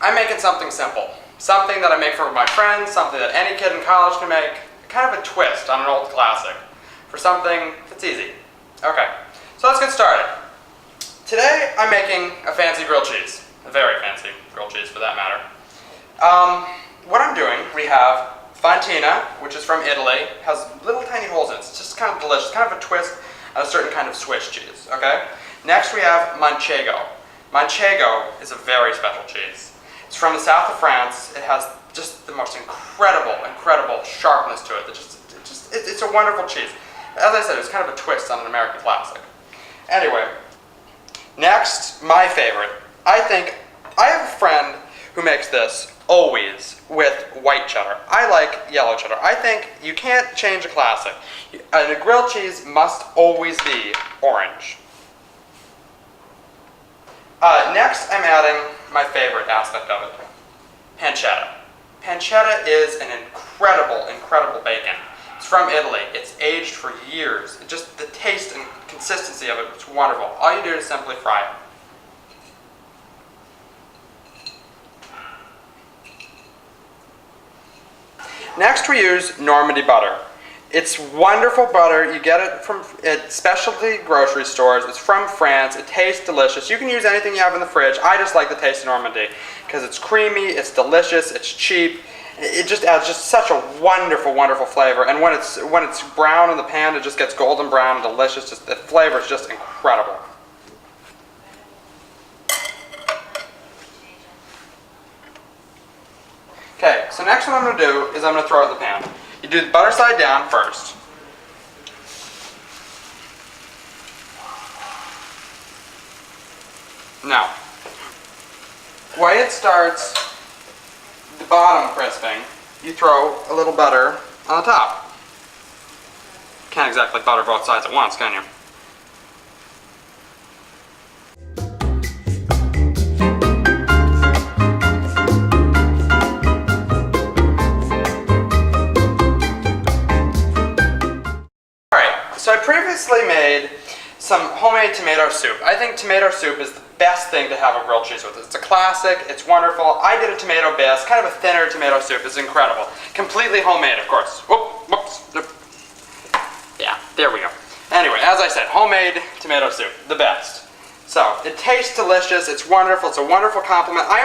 I'm making something simple. Something that I make for my friends, something that any kid in college can make. Kind of a twist on an old classic. For something that's easy. Okay, so let's get started. Today I'm making a fancy grilled cheese. A very fancy grilled cheese for that matter. What I'm doing, we have Fontina, which is from Italy, has little tiny holes in it. It's just kind of delicious, kind of a twist on a certain kind of Swiss cheese, okay? Next we have Manchego. Manchego is a very special cheese. It's from the south of France. It has just the most incredible sharpness to it. It's a wonderful cheese. As I said, it's kind of a twist on an American classic. Anyway, next, my favorite. I have a friend who makes this always with white cheddar. I like yellow cheddar. I think you can't change a classic. And a grilled cheese must always be orange. Next, I'm adding my favorite aspect of it, pancetta. Pancetta is an incredible bacon. It's from Italy. It's aged for years. Just the taste and consistency of it is wonderful. All you do is simply fry it. Next, we use Normandy butter. It's wonderful butter. You get it from specialty grocery stores. It's from France. It tastes delicious. You can use anything you have in the fridge. I just like the taste of Normandy because it's creamy, it's delicious, it's cheap. It just adds just such a wonderful flavor. And when it's brown in the pan, it just gets golden brown and delicious. Just the flavor is just incredible. Okay, so next what I'm going to do is I'm going to throw it in the pan. You do the butter side down first. Now, while it starts the bottom crisping, you throw a little butter on the top. Can't exactly butter both sides at once, can you? So I previously made some homemade tomato soup. I think tomato soup is the best thing to have a grilled cheese with. It's a classic, it's wonderful. I did a tomato bisque, kind of a thinner tomato soup. It's incredible. Completely homemade, of course. Whoops. Yeah, there we go. Anyway, as I said, homemade tomato soup, the best. So, it tastes delicious, it's wonderful, it's a wonderful compliment. I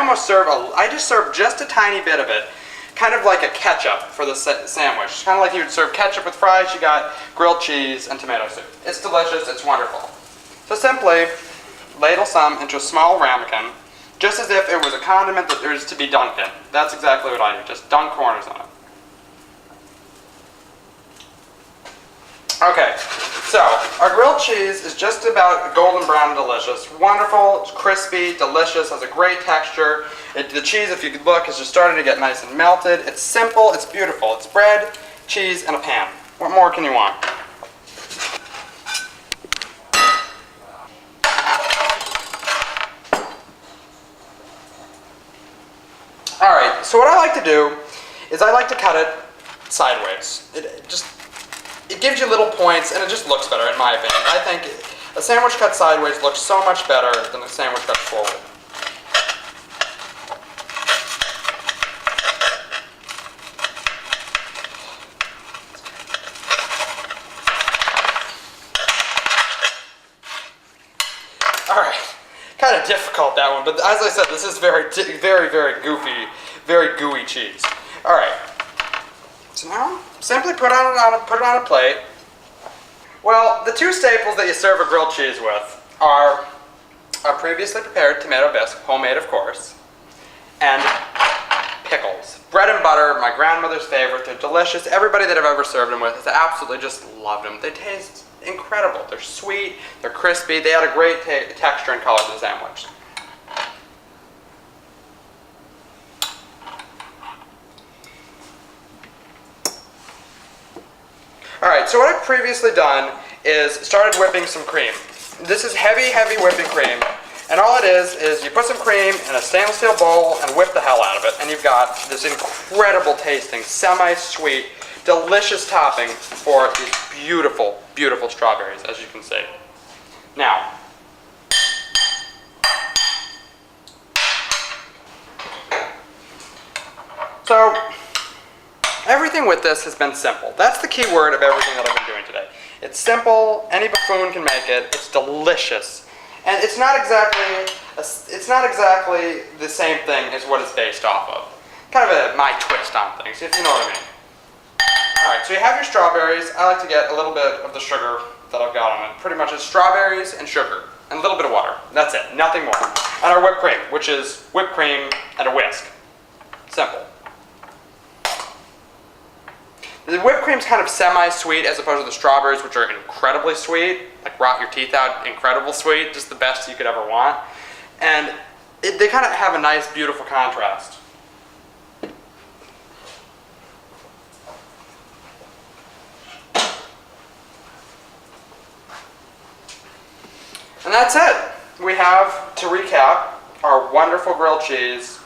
just serve just a tiny bit of it. Kind of like a ketchup for the sandwich. Kind of like you would serve ketchup with fries, you got grilled cheese and tomato soup. It's delicious, it's wonderful. So simply ladle some into a small ramekin, just as if it was a condiment that there is to be dunked in. That's exactly what I do, just dunk corners on it. Okay, so our grilled cheese is just about golden brown and delicious. Wonderful, it's crispy, delicious, has a great texture. The cheese, if you could look, is just starting to get nice and melted. It's simple, it's beautiful. It's bread, cheese, and a pan. What more can you want? Alright, so what I like to do is I like to cut it sideways. It gives you little points and it just looks better in my opinion. I think a sandwich cut sideways looks so much better than a sandwich cut forward. Alright, kind of difficult that one, but as I said, this is very goofy, very gooey cheese. Alright, so now simply put it on a plate. Well, the two staples that you serve a grilled cheese with are a previously prepared tomato bisque, homemade of course, and pickles. Bread and butter, my grandmother's favorite. They're delicious. Everybody that I've ever served them with has absolutely just loved them. They taste incredible. They're sweet, they're crispy, they add a great texture and color to the sandwich. Alright, so what I've previously done is started whipping some cream. This is heavy whipping cream, and all it is you put some cream in a stainless steel bowl and whip the hell out of it, and you've got this incredible tasting, semi-sweet, delicious topping for these beautiful strawberries, as you can see. Now, So, everything with this has been simple. That's the key word of everything that I've been doing today. It's simple, any buffoon can make it, it's delicious. And it's not exactly the same thing as what it's based off of. Kind of my twist on things, if you know what I mean. Alright, so you have your strawberries. I like to get a little bit of the sugar that I've got on it. Pretty much it's strawberries and sugar, and a little bit of water. That's it, nothing more. And our whipped cream, which is whipped cream and a whisk. Simple. The whipped cream's kind of semi-sweet as opposed to the strawberries, which are incredibly sweet, like rot your teeth out, incredible sweet, just the best you could ever want. And they kind of have a nice, beautiful contrast. And that's it. We have, to recap, our wonderful grilled cheese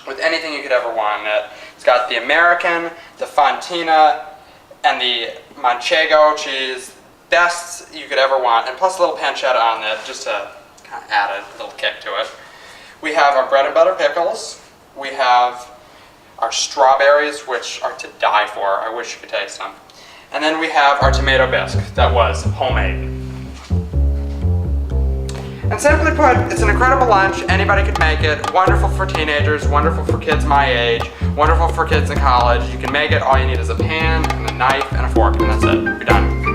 with anything you could ever want in it. It's got the American, the Fontina, and the Manchego cheese, best you could ever want, and plus a little pancetta on it just to kind of add a little kick to it. We have our bread and butter pickles. We have our strawberries, which are to die for. I wish you could taste them. And then we have our tomato bisque that was homemade. And simply put, it's an incredible lunch. Anybody could make it. Wonderful for teenagers, wonderful for kids my age, wonderful for kids in college. You can make it. All you need is a pan and a knife and a fork, and that's it. You're done.